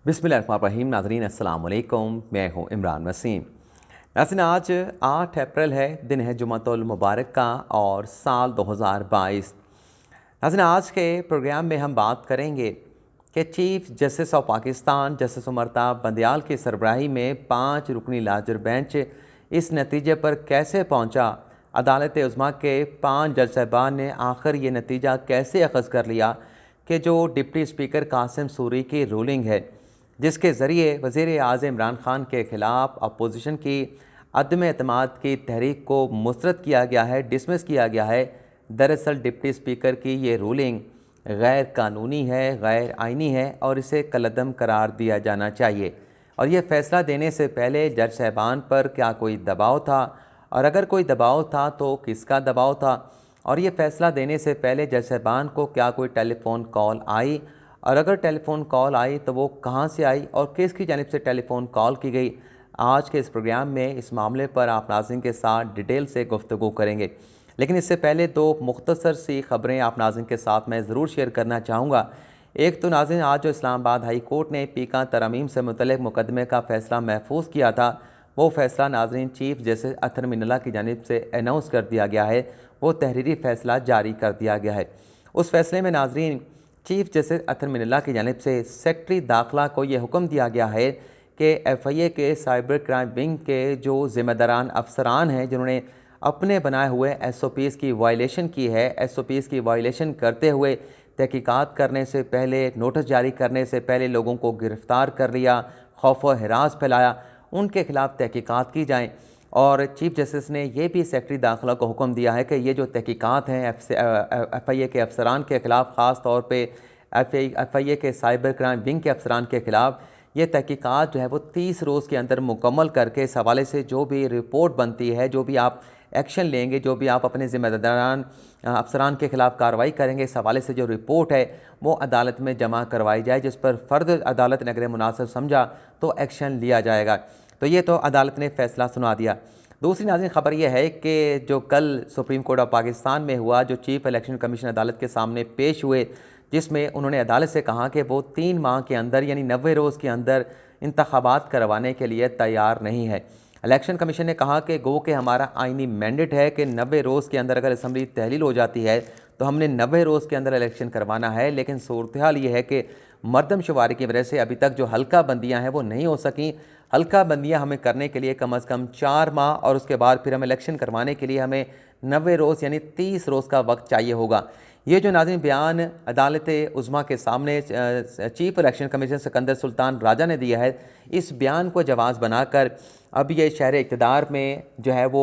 बिस्मिल्लाहिर्रहमानिर्रहीम। नाज़रीन अस्सलाम वालेकुम, मैं हूँ इमरान वसीम। नाज़रीन आज 8 अप्रैल है, दिन है जुमातुल मुबारक का और साल 2022। नाज़रीन आज के प्रोग्राम में हम बात करेंगे कि chief justice of Pakistan justice Umar Ata Bandial की सरबराही में 5 रुकनी लार्जर बेंच इस नतीजे पर कैसे पहुँचा। अदालत उज़्मा के 5 जज साहबान ने आखिर ये नतीजा कैसे अखज़ कर लिया कि जो डिप्टी स्पीकर कासिम सूरी की रूलिंग है, जिसके ज़रिए वज़ीर आज़म इमरान ख़ान के ख़िलाफ़ अपोजिशन की अदम एतमाद की तहरीक को मुस्तरद किया गया है, डिसमिस किया गया है। दरअसल डिप्टी स्पीकर की ये रूलिंग गैर कानूनी है, गैर आइनी है और इसे कलअदम करार दिया जाना चाहिए। और ये फ़ैसला देने से पहले जज साहबान पर क्या कोई दबाव था, और अगर कोई दबाव था तो किसका दबाव था, और ये फ़ैसला देने से पहले जज साहबान को क्या कोई टेलीफ़ोन कॉल आई, और अगर टेलीफ़ोन कॉल आई तो वो कहाँ से आई और किसकी जानिब से टेलीफ़ोन कॉल की गई। आज के इस प्रोग्राम में इस मामले पर आप नाज़रीन के साथ डिटेल से गुफ्तगू करेंगे। लेकिन इससे पहले दो मुख्तसर सी ख़बरें आप नाज़रीन के साथ मैं ज़रूर शेयर करना चाहूँगा। एक तो नाज़रीन, आज जो इस्लामाबाद हाई कोर्ट ने पीका तरमीम से मुतल्लिक़ मुकदमे का फ़ैसला महफूज किया था, वो फ़ैसला नाज़रीन चीफ जस्टिस अतर मिनल्ला की जानिब से अनाउंस कर दिया गया है। वो तहरीरी फ़ैसला जारी कर दिया गया है। उस फ़ैसले में नाज़रीन चीफ जस्टिस अतर मिनल्ला की जानिब से सेक्रेटरी दाखिला को ये हुक्म दिया गया है कि FIA के साइबर क्राइम विंग के जो ज़िम्मेदारान अफसरान हैं, जिन्होंने अपने बनाए हुए SOPs की वायलेशन की है, SOPs की वायलेशन करते हुए तहकीकात करने से पहले, नोटिस जारी करने से पहले लोगों को गिरफ़्तार कर लिया, खौफ व हिरास फैलाया, उनके ख़िलाफ़ तहकीकात की जाएँ। और चीफ जस्टिस ने यह भी सेक्रेटरी दाखिला को हुक्म दिया है कि ये जो तहकीकात हैं FIA के अफसरान के ख़िलाफ़, ख़ास तौर पे FIA के साइबर क्राइम विंग के अफसरान के ख़िलाफ़, ये तहकीकात जो है वो 30 रोज़ के अंदर मुकम्मल करके इस हवाले से जो भी रिपोर्ट बनती है, जो भी आप एक्शन लेंगे, जो भी आप अपने ज़िम्मेदारान अफसरान के ख़िलाफ़ कार्रवाई करेंगे, इस हवाले से जो रिपोर्ट है वो अदालत में जमा करवाई जाए, जिस पर फ़र्द अदालत ने अगर मुनासिब समझा तो एक्शन लिया जाएगा। तो ये तो अदालत ने फ़ैसला सुना दिया। दूसरी नाज़रीन ख़बर यह है कि जो कल सुप्रीम कोर्ट ऑफ पाकिस्तान में हुआ, जो चीफ इलेक्शन कमीशन अदालत के सामने पेश हुए, जिसमें उन्होंने अदालत से कहा कि वो 3 माह के अंदर यानी 90 रोज़ के अंदर इंतखाबात करवाने के लिए तैयार नहीं है। इलेक्शन कमीशन ने कहा कि गो कि हमारा आइनी मैंडेट है कि 90 रोज़ के अंदर अगर असम्बली तहलील हो जाती है तो हमने 90 रोज़ के अंदर इलेक्शन करवाना है। लेकिन सूरत हाल ये है कि मरदमशुमारी की वजह से अभी तक जो हल्का बंदियाँ हैं वो नहीं हो सकें। हल्का बंदियाँ हमें करने के लिए कम अज़ कम 4 माह और उसके बाद फिर हम इलेक्शन करवाने के लिए हमें 90 रोज़ यानी 30 रोज़ का वक्त चाहिए होगा। ये जो नाज़रीन बयान अदालत उज़्मा के सामने chief election commission Sikandar Sultan Raja ने दिया है, इस बयान को जवाज़ बनाकर अब ये शहर इक़्तिदार में जो है वो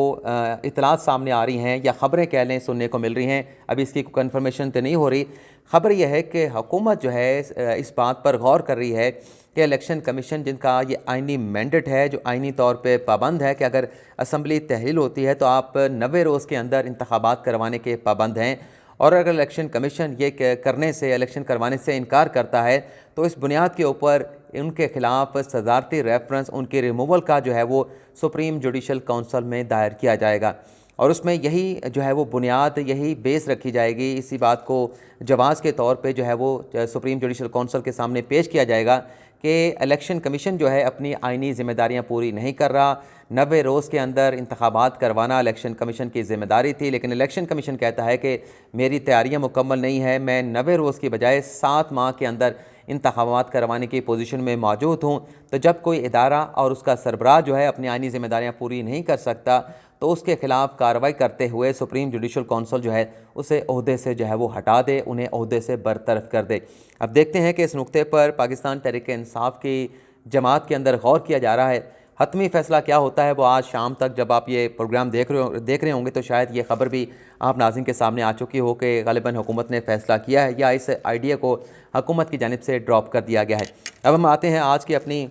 इतलात सामने आ रही हैं, या ख़बरें कह लें सुनने को मिल रही हैं। अभी इसकी कोई कन्फर्मेशन तो नहीं हो रही। ख़बर यह है कि हुकूमत जो है इस बात पर गौर कर रही है कि इलेक्शन कमीशन, जिनका ये आइनी मैंडेट है, जो आइनी तौर पे पाबंद है कि अगर असम्बली तहलील होती है तो आप 90 रोज़ के अंदर इंतखाबात करवाने के पाबंद हैं, और अगर इलेक्शन कमीशन ये करने से, इलेक्शन करवाने से इनकार करता है तो इस बुनियाद के ऊपर उनके ख़िलाफ़ सदारती रेफरेंस, उनके रिमूवल का जो है वो सुप्रीम जुडिशल काउंसिल में दायर किया जाएगा। और उसमें यही जो है वो बुनियाद, यही बेस रखी जाएगी। इसी बात को जवाज़ के तौर पे जो है वो सुप्रीम जुडिशल काउंसिल के सामने पेश किया जाएगा कि इलेक्शन कमीशन जो है अपनी आइनी ज़िम्मेदारियाँ पूरी नहीं कर रहा। 90 रोज़ के अंदर इंतखाबात करवाना इलेक्शन कमीशन की ज़िम्मेदारी थी, लेकिन इलेक्शन कमीशन कहता है कि मेरी तैयारियाँ मुकम्मल नहीं है, मैं 90 रोज़ की बजाय 7 माह के अंदर इंतखाबात करवाने की पोजीशन में मौजूद हूँ। तो जब कोई इदारा और उसका सरबराह जो है अपनी आइनी ज़िम्मेदारियाँ पूरी नहीं कर सकता तो उसके ख़िलाफ़ कार्रवाई करते हुए सुप्रीम जुडिशल काउंसिल जो है उसे ओहदे से जो है वो हटा दे, उन्हें ओहदे से बरतरफ कर दे। अब देखते हैं कि इस नुक्ते पर पाकिस्तान तहरीक इंसाफ की जमात के अंदर गौर किया जा रहा है। हतमी फ़ैसला क्या होता है वो आज शाम तक जब आप ये प्रोग्राम देख रहे होंगे तो शायद ये ख़बर भी आप नाज़रीन के सामने आ चुकी हो कि ग़ालिबन हुकूमत ने फ़ैसला किया है या इस आइडिया को हुकूमत की जानिब से ड्रॉप कर दिया गया है। अब हम आते हैं आज की अपनी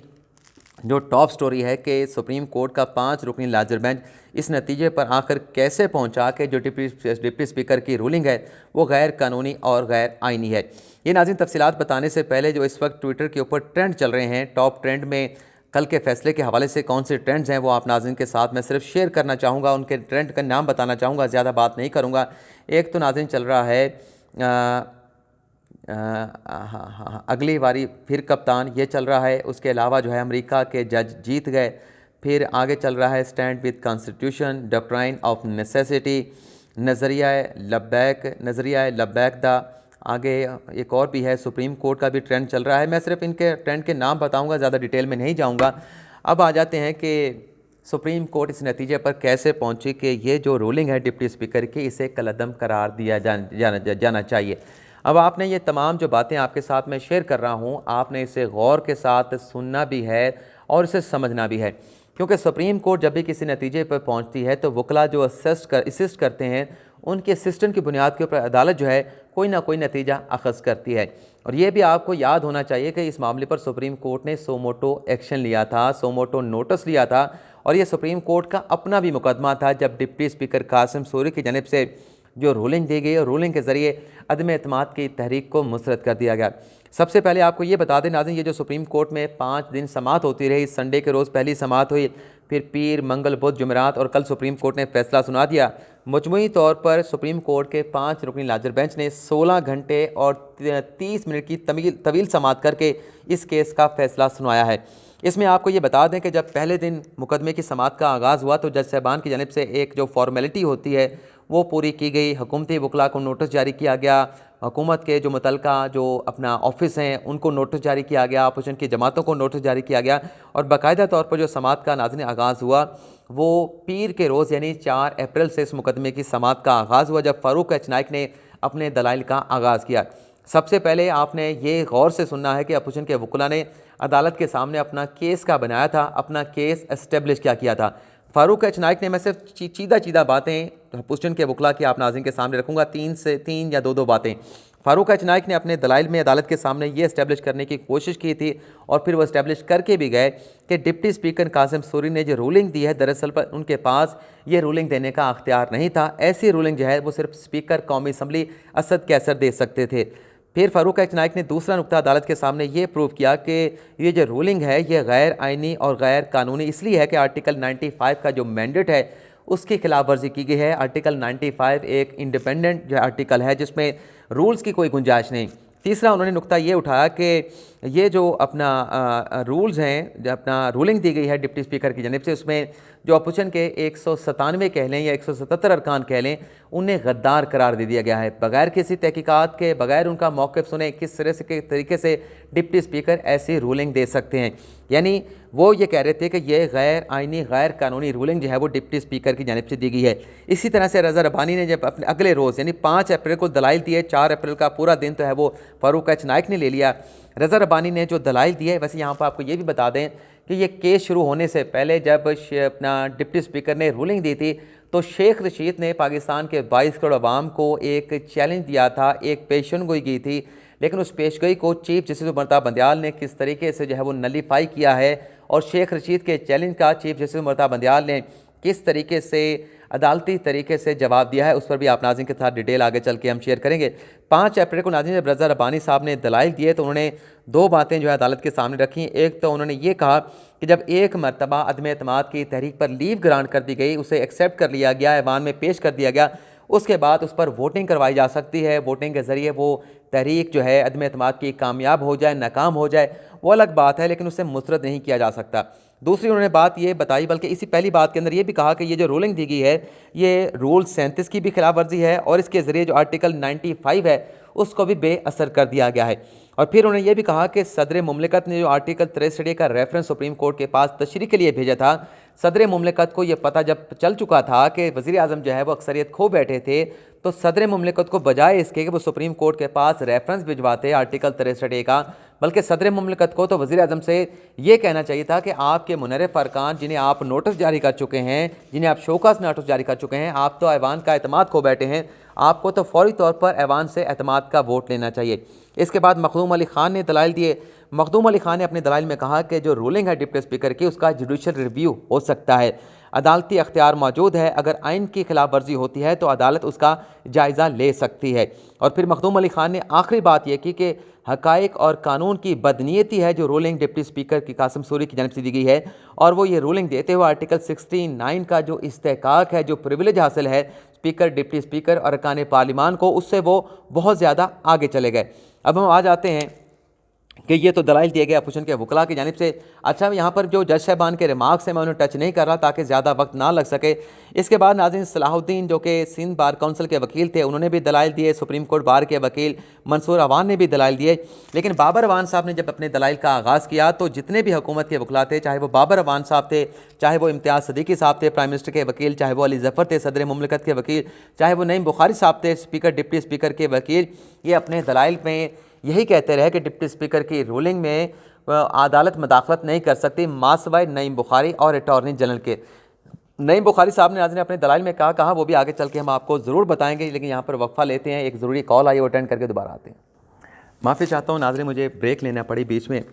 जो टॉप स्टोरी है कि सुप्रीम कोर्ट का 5 रुकनी लार्जर बेंच इस नतीजे पर आखिर कैसे पहुंचा कि जो डिप्टी स्पीकर की रूलिंग है वो गैर कानूनी और गैर आइनी है। ये नाज़रीन तफसीलात बताने से पहले जो इस वक्त ट्विटर के ऊपर ट्रेंड चल रहे हैं, टॉप ट्रेंड में कल के फैसले के हवाले से कौन से ट्रेंड्स हैं वो आप नाज़रीन के साथ मैं सिर्फ शेयर करना चाहूँगा, उनके ट्रेंड का नाम बताना चाहूँगा, ज़्यादा बात नहीं करूँगा। एक तो नाज़रीन चल रहा है अगली बारी फिर कप्तान ये चल रहा है। उसके अलावा जो है अमेरिका के जज जीत गए। फिर आगे चल रहा है stand with constitution, doctrine of necessity, नज़रिया लब्बैक दा। आगे एक और भी है, सुप्रीम कोर्ट का भी ट्रेंड चल रहा है। मैं सिर्फ इनके ट्रेंड के नाम बताऊंगा, ज़्यादा डिटेल में नहीं जाऊंगा। अब आ जाते हैं कि सुप्रीम कोर्ट इस नतीजे पर कैसे पहुंची कि ये जो रूलिंग है डिप्टी स्पीकर की, इसे कलअदम करार दिया जाना चाहिए। अब आपने ये तमाम जो बातें आपके साथ मैं शेयर कर रहा हूँ, आपने इसे गौर के साथ सुनना भी है और इसे समझना भी है, क्योंकि सुप्रीम कोर्ट जब भी किसी नतीजे पर पहुँचती है तो वकला जो असिस्ट करते हैं, उनके असिस्टेंट की बुनियाद के ऊपर अदालत जो है कोई ना कोई नतीजा अखज़ करती है। और ये भी आपको याद होना चाहिए कि इस मामले पर सुप्रीम कोर्ट ने सोमोटो एक्शन लिया था, सोमोटो नोटिस लिया था, और ये सुप्रीम कोर्ट का अपना भी मुकदमा था जब डिप्टी स्पीकर कासिम सूरी की जानिब से जो रूलिंग दी गई और रूलिंग के ज़रिए अदम एतमाद की तहरीक को मुस्तरद कर दिया गया। सबसे पहले आपको ये बता दें नाज़रीन, ये जो सुप्रीम कोर्ट में 5 दिन समाअत होती रही, संडे के रोज़ पहली समाअत हुई, फिर पीर, मंगल, बुध, जुमेरात और कल सुप्रीम कोर्ट ने फैसला सुना दिया। मजमूई तौर पर सुप्रीम कोर्ट के 5 रुकनी लार्जर बेंच ने 16 घंटे और 30 मिनट की तवील समाअत करके इस केस का फैसला सुनाया है। इसमें आपको ये बता दें कि जब पहले दिन मुकदमे की समाअत का आगाज़ हुआ तो जज साहबान की जानिब से एक जो फॉर्मेलिटी होती है वो पूरी की गई। हुकूमती वकला को नोटिस जारी किया गया, हुकूमत के जो मुतलका जो अपना ऑफिस हैं उनको नोटिस जारी किया गया, अपोजिशन की जमातों को नोटिस जारी किया गया, और बाकायदा तौर पर जो समाअत का नाज़रीन आगाज़ हुआ वो पीर के रोज़ यानी 4 अप्रैल से इस मुकदमे की समाअत का आगाज़ हुआ, जब फ़ारूक एच नाइक ने अपने दलाइल का आगाज़ किया। सबसे पहले आपने ये गौर से सुनना है कि अपोजिशन के वकला ने अदालत के सामने अपना केस क्या बनाया था, अपना केस एस्टेब्लिश क्या किया था। फ़ारूक एच नाइक ने, मैं सिर्फ चीदा बातें अपोजिशन के वकला की आप नाज़रीन के सामने रखूँगा, 3 या 2 बातें। फ़ारूक एच नाइक ने अपने दलाइल में अदालत के सामने ये इस्टेब्लिश करने की कोशिश की थी और फिर वो इस्टेब्लिश करके भी गए कि डिप्टी स्पीकर कासिम सूरी ने जो रूलिंग दी है दरअसल पर उनके पास ये रूलिंग देने का अख्तियार नहीं था। ऐसी रूलिंग जो है वो सिर्फ स्पीकर कौमी असम्बली असद कैसर दे सकते थे। फिर फ़ारूक एच नाइक ने दूसरा नुक्ता अदालत के सामने ये प्रूव किया कि ये जो रूलिंग है ये गैर आइनी और गैर कानूनी इसलिए है कि आर्टिकल 95 का जो मैंडेट है उसकी खिलाफ वर्जी की गई है। आर्टिकल 95 एक इंडिपेंडेंट जो आर्टिकल है जिसमें रूल्स की कोई गुंजाइश नहीं। तीसरा उन्होंने नुक्ता ये उठाया कि ये जो अपना रूल्स हैं, जो अपना रूलिंग दी गई है डिप्टी स्पीकर की जानिब से, उसमें जो अपोजिशन के 197 कह लें या 177 अरकान कह लें, उन्हें गद्दार करार दे दिया गया है। बगैर किसी तहकीकात के, बगैर उनका मौक़िफ़ सुने, किस तरह से के तरीके से डिप्टी स्पीकर ऐसी रूलिंग दे सकते हैं। यानी वो ये कह रहे थे कि ये गैर आइनी गैर कानूनी रूलिंग जो है वो डिप्टी स्पीकर की जानिब से दी गई है। इसी तरह से रज़ा रब्बानी ने जब अपने अगले रोज़ यानी 5 अप्रैल को दलाइल दिए, 4 अप्रैल का पूरा दिन तो है वो फ़ारूक एच नाइक ने ले लिया। रज़ा रब्बानी ने जो दलाइल दिए, वैसे यहाँ पर आपको ये भी बता दें कि ये केस शुरू होने से पहले जब अपना डिप्टी स्पीकर ने रूलिंग दी थी तो शेख रशीद ने पाकिस्तान के 22 करोड़ अवाम को एक चैलेंज दिया था, एक पेशन गोई की थी, लेकिन उस पेशगोई को चीफ जस्टिस उमरता बंदयाल ने किस तरीके से जो है वो नलीफाई किया है, और शेख रशीद के चैलेंज का चीफ जस्टिस उमरता बंदयाल ने किस तरीके से अदालती तरीके से जवाब दिया है, उस पर भी आप नाज़रीन के साथ डिटेल आगे चल के हम शेयर करेंगे। 5 अप्रैल को नाज़रीन जब रज़ा रब्बानी साहब ने दलाइल दिए तो उन्होंने 2 बातें जो है अदालत के सामने रखी। एक तो उन्होंने ये कहा कि जब एक मरतबा अदम एतमाद की तहरीक पर लीव ग्रांट कर दी गई, उसे एक्सेप्ट कर लिया गया, ऐवान में पेश कर दिया गया, उसके बाद उस पर वोटिंग करवाई जा सकती है। वोटिंग के ज़रिए वो तहरीक जो है अदम एतमाद की कामयाब हो जाए, नाकाम हो जाए, वो अलग बात है, लेकिन उसे मुस्तरद नहीं किया जा सकता। दूसरी उन्होंने बात ये बताई, बल्कि इसी पहली बात के अंदर ये भी कहा कि ये जो रूलिंग दी गई है ये रूल 37 की भी खिलाफ वर्जी है और इसके ज़रिए जो आर्टिकल 95 है उसको भी बेअसर कर दिया गया है। और फिर उन्होंने ये भी कहा कि सदर मुमलिकत ने जो आर्टिकल 63 का रेफरेंस सुप्रीम कोर्ट के पास तशरीह के लिए भेजा था, सदर मुमलिकत को ये पता जब चल चुका था कि वज़ीर आज़म जो है वो अक्सरियत खो बैठे थे, तो सदर मुमलिकत को बजाय इसके कि वो सुप्रीम कोर्ट के पास रेफरेंस भिजवाते आर्टिकल 63 का, बल्कि सदर मुमलिकत को तो वज़ीर आज़म से ये कहना चाहिए था कि आपके मुनर्रिफ अरकान जिन्हें आप नोटिस जारी कर चुके हैं, जिन्हें आप शोकास नोटिस जारी कर चुके हैं, आप तो ऐवान का एतमाद खो बैठे हैं, आपको तो फौरी तौर पर ऐवान से एतमाद का वोट लेना चाहिए। इसके बाद मखदूम अली ख़ान ने दलाइल दिए। मखदूम अली ख़ान ने अपने दलाइल में कहा कि जो रूलिंग है डिप्टी स्पीकर की उसका जुडिशल रिव्यू हो सकता है, अदालती अख्तियार मौजूद है, अगर आइन की खिलाफ वर्जी होती है तो अदालत उसका जायज़ा ले सकती है। और फिर मखदूम अली ख़ान ने आखिरी बात यह की कि हक़ाइक़ और कानून की बदनीयती है जो रूलिंग डिप्टी स्पीकर की कासिम सूरी की जानिब से दी गई है। और वो ये रूलिंग देते हुए आर्टिकल 69 का जो इस्तेहकाक है, जो प्रिविलेज हासिल है स्पीकर, डिप्टी स्पीकर और अरकान पार्लिमान को, उससे वो बहुत ज़्यादा आगे चले गए। अब हम आ जाते हैं कि ये तो दलाइल दिए गए अपोजिशन के वकला की जानिब से। अच्छा, यहाँ पर जो जज साहबान के रिमार्क्स हैं मैं उन्हें टच नहीं कर रहा ताकि ज़्यादा वक्त ना लग सके। इसके बाद नाज़रीन, सलाहुद्दीन जो कि सिंध बार काउंसिल के वकील थे, उन्होंने भी दलाइल दिए। सुप्रीम कोर्ट बार के वकील मंसूर अवान ने भी दलाइल दिए। लेकिन बाबर अवान साहब ने जब अपने दलाइल का आगाज़ किया तो जितने भी हुकूमत के वकला थे, चाहे वो बाबर अवान साहब थे, चाहे वो इम्तियाज़ सदीकी साहब थे प्राइम मिनिस्टर के वकील, चाहे वो अली ज़फ़र थे सदर मुमलिकत के वकील, चाहे वो नईम बुखारी साहब थे स्पीकर डिप्टी स्पीकर के वकील, ये अपने दलाइल में यही कहते रहे कि डिप्टी स्पीकर की रूलिंग में अदालत मदाखलत नहीं कर सकती मासवाए नईम बुखारी और अटॉर्नी जनरल के। नईम बुखारी साहब ने नाज़रीन अपने दलाइल में कहा वो भी आगे चल के हम आपको ज़रूर बताएंगे, लेकिन यहाँ पर वक्फा लेते हैं। एक ज़रूरी कॉल आई, वो अटेंड करके दोबारा आते हैं। माफ़ी चाहता हूँ नाज़रीन, मुझे ब्रेक लेना पड़ी बीच में।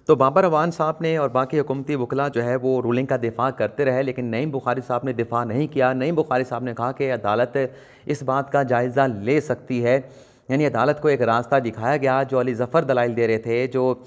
तो बाबर अवान साहब ने और बाकी हुकूमती वकला जो है वो रूलिंग का दिफा करते रहे, लेकिन नईम बुखारी साहब ने दिफा नहीं किया। नईम बुखारी साहब ने कहा कि अदालत इस बात का जायज़ा ले सकती है, यानी अदालत को एक रास्ता दिखाया गया। जो अली ज़फ़र दलाइल दे रहे थे, जो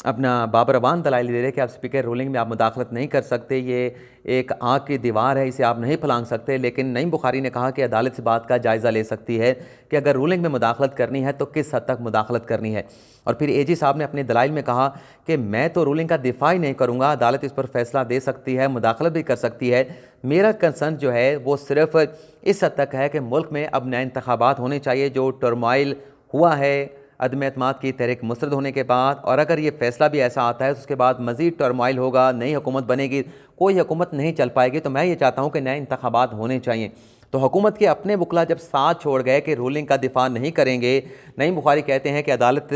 अपना बाबर अवान दलाइल दे रहे कि आप स्पीकर रूलिंग में आप मुदाखलत नहीं कर सकते, ये एक आग की दीवार है, इसे आप नहीं फलांग सकते। लेकिन नईम बुखारी ने कहा कि अदालत इस बात का जायज़ा ले सकती है कि अगर रूलिंग में मुदाखलत करनी है तो किस हद तक मुदाखलत करनी है। और फिर एजी साहब ने अपने दलाइल में कहा कि मैं तो रूलिंग का दिफा ही नहीं करूँगा, अदालत इस पर फैसला दे सकती है, मुदाखलत भी कर सकती है। मेरा कंसर्न जो है वो सिर्फ इस हद तक है कि मुल्क में अब नए इंतखाबात होने चाहिए। जो टर्माइल हुआ है अदम एतमाद की तहरीक मुस्तरद होने के बाद, और अगर ये फैसला भी ऐसा आता है तो उसके बाद मज़ीद टर्माइल होगा, नई हुकूमत बनेगी, कोई हुकूमत नहीं चल पाएगी। तो मैं ये चाहता हूँ कि नए इंतखाबात होने चाहिए। तो हुकूमत के अपने वकला जब साथ छोड़ गए कि रूलिंग का दिफा नहीं करेंगे, नईम बुखारी कहते हैं कि अदालत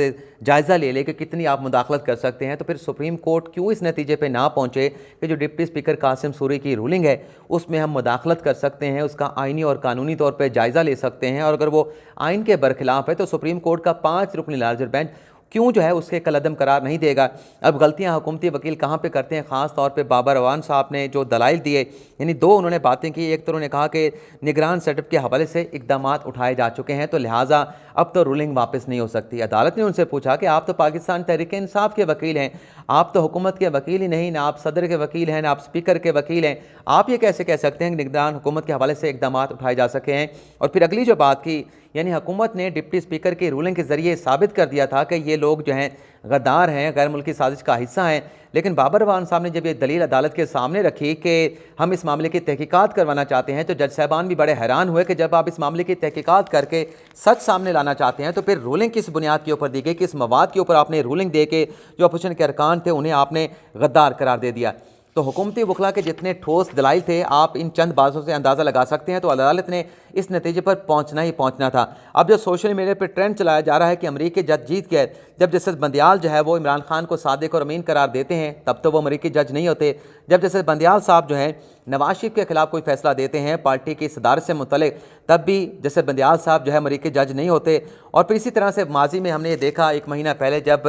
जायज़ा ले ले कि कितनी आप मुदाखलत कर सकते हैं, तो फिर सुप्रीम कोर्ट क्यों इस नतीजे पे ना पहुँचे कि जो डिप्टी स्पीकर कासिम सूरी की रूलिंग है उसमें हम मुदाखलत कर सकते हैं, उसका आइनी और कानूनी तौर पर जायज़ा ले सकते हैं, और अगर वो आइन के बरखिलाफ़ है तो सुप्रीम कोर्ट का 5 रुकनी लार्जर बेंच क्यों जो है उसके कलअदम करार नहीं देगा। अब गलतियां हुकूमती वकील कहाँ पे करते हैं, ख़ास तौर पे बाबर अवान साहब ने जो दलाइल दिए, यानी दो उन्होंने बातें की। एक तो उन्होंने कहा कि निगरान सेटअप के हवाले से इकदाम उठाए जा चुके हैं, तो लिहाजा अब तो रूलिंग वापस नहीं हो सकती। अदालत ने उनसे पूछा कि आप तो पाकिस्तान तहरीक इंसाफ के वकील हैं, आप तो हुकूमत के वकील ही नहीं, ना आप सदर के वकील हैं, ना आप स्पीकर के वकील हैं, आप ये कैसे कह सकते हैं कि निगरान हुकूमत के हवाले से इकदाम उठाए जा सके हैं। और फिर अगली जो बात की, यानी हुकूमत ने डिप्टी स्पीकर की रूलिंग के ज़रिए साबित कर दिया था कि ये लोग जो हैं गद्दार हैं, गैर मुल्की साजिश का हिस्सा हैं। लेकिन बाबर अवान साहब ने जब ये दलील अदालत के सामने रखी कि हम इस मामले की तहकीकात करवाना चाहते हैं, तो जज साहबान भी बड़े हैरान हुए कि जब आप इस मामले की तहकीकात करके सच सामने लाना चाहते हैं तो फिर रूलिंग किस बुनियाद के ऊपर दी गई, किस मवाद के ऊपर आपने रूलिंग दे के जो अपोजिशन के अरकान थे उन्हें आपने गद्दार करार दे दिया। तो हुकूमती वकला के जितने ठोस दलाइल थे, आप इन चंद बातों से अंदाज़ा लगा सकते हैं। तो अदालत ने इस नतीजे पर पहुंचना ही पहुंचना था। अब जो सोशल मीडिया पर ट्रेंड चलाया जा रहा है कि अमरीकी जज जीत गए, जब जस्टिस बंदियाल जो है वो इमरान खान को सादिक और अमीन करार देते हैं तब तो वो अमरीकी जज नहीं होते। जब जस्टिस बंदियाल साहब जो हैं नवाज शरीफ के खिलाफ कोई फैसला देते हैं पार्टी की सदारत से मुतल्लिक, तब भी जस्टिस बंदियाल साहब जो है अमरीकी जज नहीं होते। और फिर इसी तरह से माजी में हमने ये देखा, एक महीना पहले जब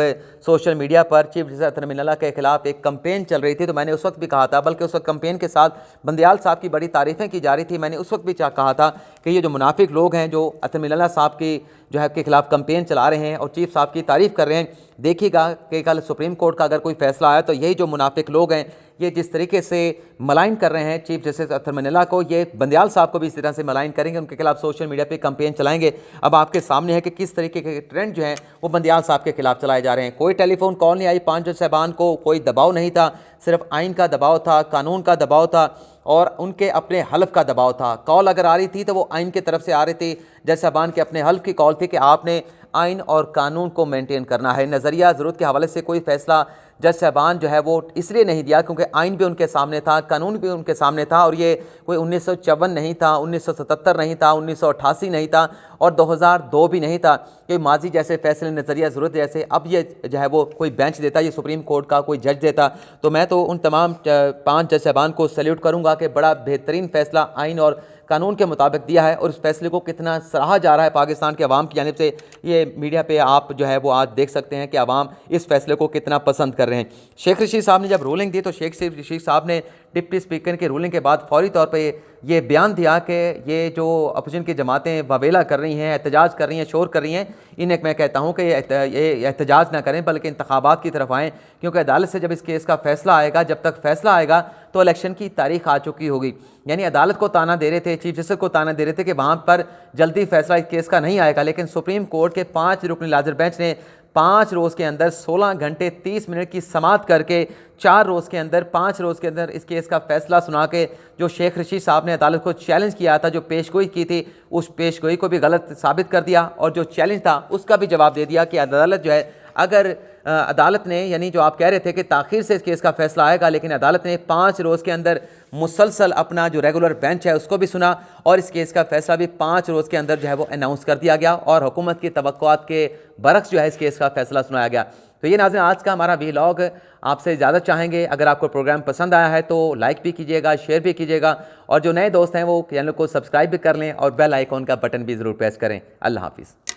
सोशल मीडिया पर चीफ जस्टिस अतर मिनल्ला के खिलाफ एक कंपेन चल रही थी, तो मैंने उस वक्त भी कहा था, बल्कि उस वक्त कंपेन के साथ बंदियाल साहब की बड़ी तारीफ़ें की जा रही थी, मैंने उस वक्त भी कहा था कि ये जो मुनाफिक लोग हैं जो अतर मिनल्ला साहब की जो है के खिलाफ कंपेन चला रहे हैं और चीफ साहब की तारीफ़ कर रहे हैं, देखिएगा कि कल सुप्रीम कोर्ट का अगर कोई फैसला आया तो यही जो मुनाफिक लोग हैं ये जिस तरीके से मलाइन कर रहे हैं चीफ जस्टिस अतर मिनल्ला को, ये बंदियाल साहब को भी इस तरह से मलाइन करेंगे, उनके खिलाफ सोशल मीडिया पे कंपेन चलाएंगे। अब आपके सामने है कि किस तरीके के ट्रेंड जो हैं वो बंदियाल साहब के खिलाफ चलाए जा रहे हैं। कोई टेलीफोन कॉल नहीं आई 5 जज साहबान को, कोई दबाव नहीं था, सिर्फ आइन का दबाव था, कानून का दबाव था और उनके अपने हल्फ का दबाव था। कॉल अगर आ रही थी तो वो आइन की तरफ से आ रही थी, जज साहबान के अपने हल्फ की कॉल थी कि आपने आइन और कानून को मेंटेन करना है। नज़रिया ज़रूरत के हवाले से कोई फ़ैसला जज साहबान जो है वो इसलिए नहीं दिया क्योंकि आइन भी उनके सामने था, कानून भी उनके सामने था, और ये कोई 1954 नहीं था, 1977 नहीं था, 1988 नहीं था और 2002 भी नहीं था कि माजी जैसे फैसले नज़रिया ज़रूरत जैसे अब ये जो है वो कोई बेंच देता, ये सुप्रीम कोर्ट का कोई जज देता। तो मैं तो उन तमाम 5 जज साहबान को सैल्यूट करूँगा कि बड़ा बेहतरीन फ़ैसला आइन और कानून के मुताबिक दिया है और उस फैसले को कितना सराहा जा रहा है पाकिस्तान के अवाम की जानिब से। ये मीडिया पे आप जो है वो आज देख सकते हैं कि अवाम इस फैसले को कितना पसंद कर रहे हैं। शेख रशीद साहब ने जब रूलिंग दी तो शेख रशीद साहब ने डिप्टी स्पीकर की रूलिंग के बाद फौरी तौर पर ये बयान दिया कि ये जो अपोजिशन की जमातें ववेला कर रही हैं, एहतजाज कर रही हैं, शोर कर रही हैं, इन्हें मैं कहता हूँ कि ये एहतजाज ना करें बल्कि इंतखाबात की तरफ आएँ, क्योंकि अदालत से जब इस केस का फैसला आएगा, जब तक फैसला आएगा तो इलेक्शन की तारीख आ चुकी होगी। यानी अदालत को ताना दे रहे थे, चीफ जस्टिस को ताना दे रहे थे कि वहाँ पर जल्दी फैसला इस केस का नहीं आएगा, लेकिन सुप्रीम कोर्ट के 5 रुकनी लाजर बेंच ने 5 रोज़ के अंदर 16 घंटे 30 मिनट की समाअत करके 4 रोज़ के अंदर 5 रोज़ के अंदर इस केस का फैसला सुना के जो शेख रशीद साहब ने अदालत को चैलेंज किया था, जो पेशगोई की थी, उस पेशगोई को भी गलत साबित कर दिया और जो चैलेंज था उसका भी जवाब दे दिया कि अदालत जो है, अगर अदालत ने, यानी जो आप कह रहे थे कि ताख़ीर से इस केस का फैसला आएगा, लेकिन अदालत ने 5 रोज़ के अंदर मुसलसल अपना जो रेगुलर बेंच है उसको भी सुना और इस केस का फैसला भी 5 रोज़ के अंदर जो है वो अनाउंस कर दिया गया और हुकूमत की तवक्कुआत के बरक्स जो है इस केस का फैसला सुनाया गया। तो ये नाज़रीन आज का हमारा वीलॉग आपसे इजाज़त चाहेंगे। अगर आपको प्रोग्राम पसंद आया है तो लाइक भी कीजिएगा, शेयर भी कीजिएगा और जो नए दोस्त हैं वो चैनल को सब्सक्राइब भी कर लें और बेल आइकॉन का बटन भी ज़रूर प्रेस करें। अल्लाह हाफिज़।